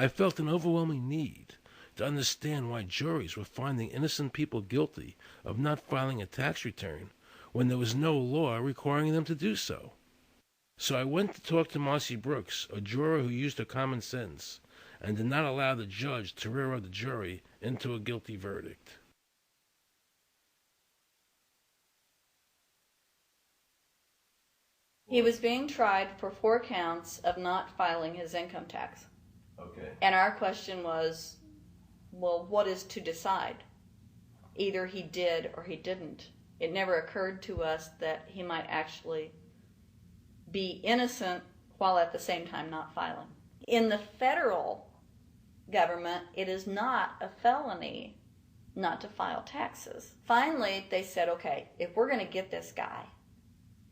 I felt an overwhelming need to understand why juries were finding innocent people guilty of not filing a tax return when there was no law requiring them to do so. So I went to talk to Marcy Brooks, a juror who used her common sense and did not allow the judge to railroad the jury into a guilty verdict. He was being tried for 4 counts of not filing his income tax. Okay. And our question was, well, what is to decide? Either he did or he didn't. It never occurred to us that he might actually be innocent while at the same time not filing. In the federal government, it is not a felony not to file taxes. Finally, they said, okay, if we're going to get this guy,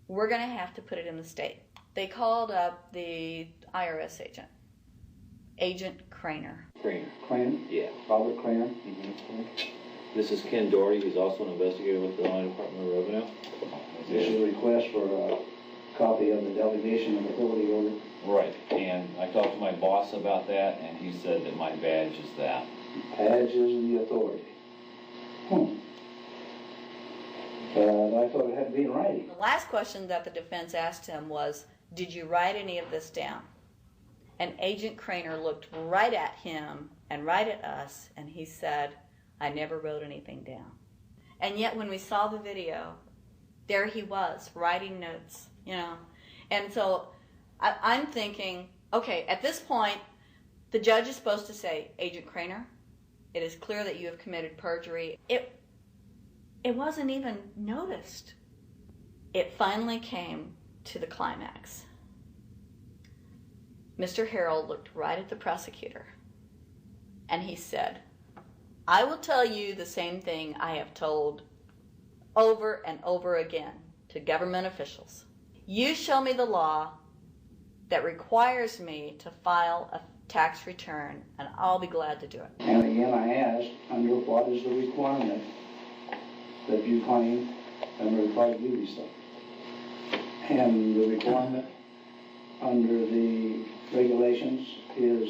we're going to have to put it in the state. They called up the IRS agent, Agent Craner. Craner? Yeah. Robert Craner? Mm-hmm. This is Ken Doherty. He's also an investigator with the Illinois Department of Revenue. This is a request for a copy of the delegation of authority order. Right, and I talked to my boss about that, and he said that my badge is that. Badge is the authority. I thought it had to be in writing. The last question that the defense asked him was, did you write any of this down? And Agent Craner looked right at him and right at us, and he said, I never wrote anything down. And yet when we saw the video, there he was, writing notes, you know. And so I'm thinking, okay, at this point, the judge is supposed to say, Agent Craner, it is clear that you have committed perjury. It wasn't even noticed. It finally came to the climax. Mr. Harrell looked right at the prosecutor, and he said, I will tell you the same thing I have told over and over again to government officials. You show me the law that requires me to file a tax return, and I'll be glad to do it. And again, I asked, under what is the requirement that you claim and are required to do these things? And the requirement under the regulations is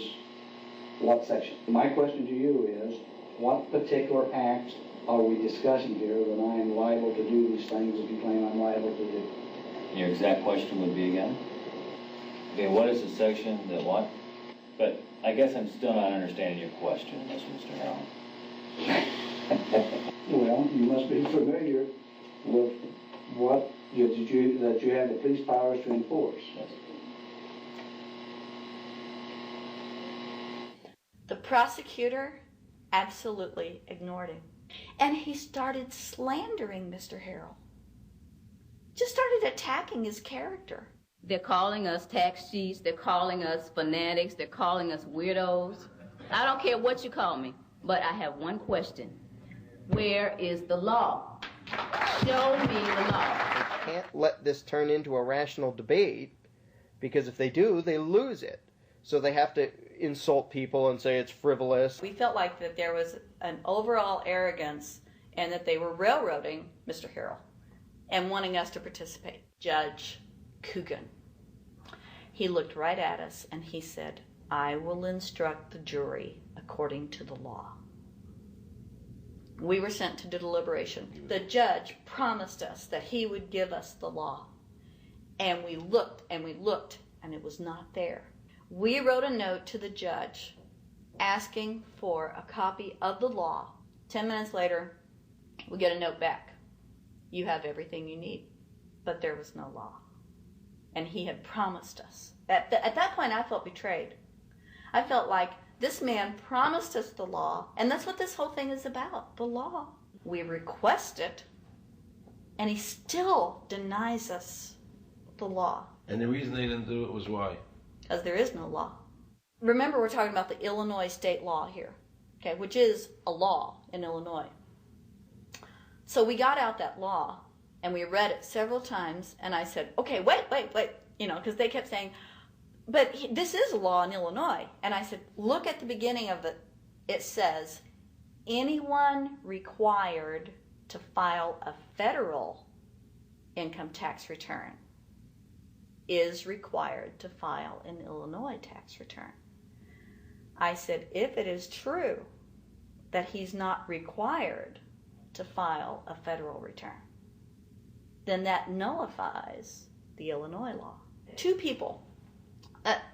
what section? My question to you is, what particular act are we discussing here that I am liable to do these things that you claim I'm liable to do? Your exact question would be again? Okay, what is the section that what? But I guess I'm still not understanding your question, Mr. Harrell. Well, you must be familiar with what that you have the police powers to enforce. Yes. The prosecutor absolutely ignored him. And he started slandering Mr. Harrell. Just started attacking his character. They're calling us tax cheats, they're calling us fanatics, they're calling us weirdos. I don't care what you call me, but I have one question. Where is the law? Show me the law. They can't let this turn into a rational debate, because if they do, they lose it. So they have to insult people and say it's frivolous. We felt like that there was an overall arrogance and that they were railroading Mr. Harrell and wanting us to participate. Judge Coogan, he looked right at us and he said, I will instruct the jury according to the law. We were sent to deliberation. The judge promised us that he would give us the law. And we looked and we looked and it was not there. We wrote a note to the judge asking for a copy of the law. 10 minutes later, we get a note back. You have everything you need. But there was no law. And he had promised us. At that point, I felt betrayed. I felt like this man promised us the law, and that's what this whole thing is about, the law. We request it, and he still denies us the law. And the reason they didn't do it was why? Because there is no law. Remember, we're talking about the Illinois state law here, okay, which is a law in Illinois. So we got out that law, and we read it several times, and I said, okay, wait, you know, because they kept saying, but this is a law in Illinois. And I said, look at the beginning of it. It says, anyone required to file a federal income tax return is required to file an Illinois tax return. I said, if it is true that he's not required to file a federal return, then that nullifies the Illinois law. Two people,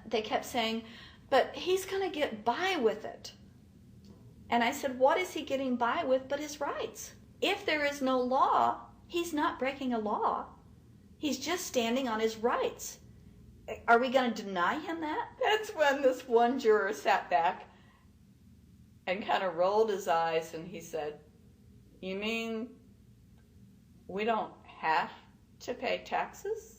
they kept saying, but he's going to get by with it. And I said, what is he getting by with but his rights? If there is no law, he's not breaking a law. He's just standing on his rights. Are we going to deny him that? That's when this one juror sat back and kind of rolled his eyes and he said, you mean we don't have to pay taxes?